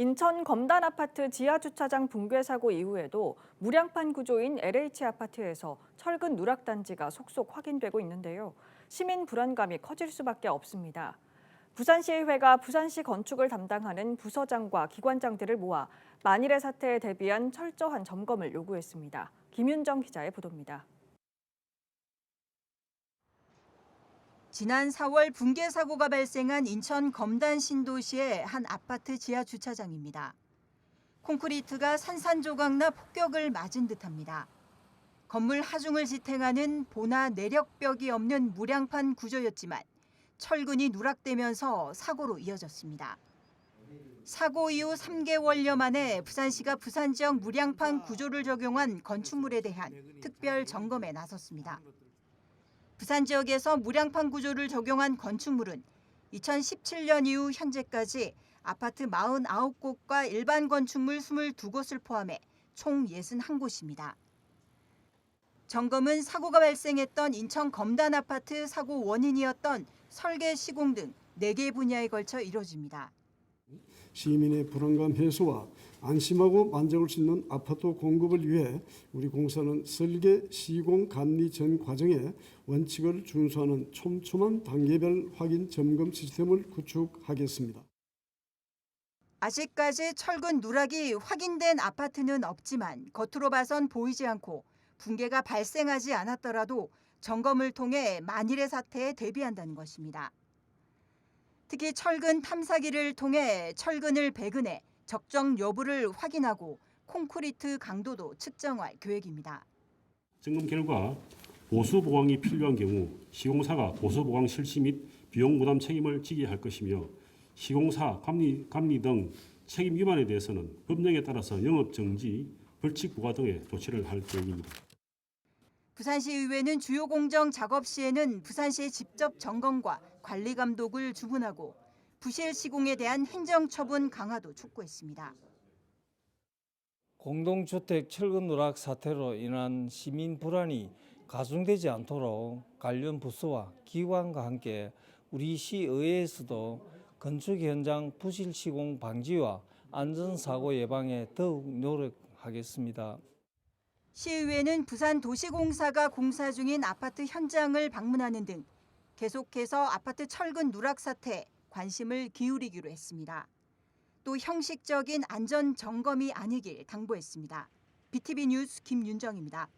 인천 검단 아파트 지하주차장 붕괴 사고 이후에도 무량판 구조인 LH 아파트에서 철근 누락 단지가 속속 확인되고 있는데요. 시민 불안감이 커질 수밖에 없습니다. 부산시의회가 부산시 건축을 담당하는 부서장과 기관장들을 모아 만일의 사태에 대비한 철저한 점검을 요구했습니다. 김윤정 기자의 보도입니다. 지난 4월 붕괴 사고가 발생한 인천 검단 신도시의 한 아파트 지하 주차장입니다. 콘크리트가 산산조각나 폭격을 맞은 듯합니다. 건물 하중을 지탱하는 보나 내력벽이 없는 무량판 구조였지만 철근이 누락되면서 사고로 이어졌습니다. 사고 이후 3개월여 만에 부산시가 부산 지역 무량판 구조를 적용한 건축물에 대한 특별 점검에 나섰습니다. 부산 지역에서 무량판 구조를 적용한 건축물은 2017년 이후 현재까지 아파트 49곳과 일반 건축물 22곳을 포함해 총 61곳입니다. 점검은 사고가 발생했던 인천 검단 아파트 사고 원인이었던 설계 시공 등 4개 분야에 걸쳐 이뤄집니다. 시민의 불안감 해소와 안심하고 만족할 수 있는 아파트 공급을 위해 우리 공사는 설계, 시공, 감리 전 과정에 원칙을 준수하는 촘촘한 단계별 확인 점검 시스템을 구축하겠습니다. 아직까지 철근 누락이 확인된 아파트는 없지만 겉으로 봐선 보이지 않고 붕괴가 발생하지 않았더라도 점검을 통해 만일의 사태에 대비한다는 것입니다. 특히 철근 탐사기를 통해 철근을 배근해 적정 여부를 확인하고 콘크리트 강도도 측정할 계획입니다. 점검 결과 보수 보강이 필요한 경우 시공사가 보수 보강 실시 및 비용 부담 책임을 지게 할 것이며 시공사, 감리 등 책임 위반에 대해서는 법령에 따라서 영업 정지, 벌칙 부과 등의 조치를 할 계획입니다. 부산시의회는 주요 공정 작업 시에는 부산시의 직접 점검과 관리 감독을 주문하고 부실 시공에 대한 행정처분 강화도 촉구했습니다. 공동주택 철근 누락 사태로 인한 시민 불안이 가중되지 않도록 관련 부서와 기관과 함께 우리 시의회에서도 건축 현장 부실 시공 방지와 안전사고 예방에 더욱 노력하겠습니다. 시의회는 부산도시공사가 공사 중인 아파트 현장을 방문하는 등 계속해서 아파트 철근 누락 사태에 관심을 기울이기로 했습니다. 또 형식적인 안전 점검이 아니길 당부했습니다. BTV 뉴스 김윤정입니다.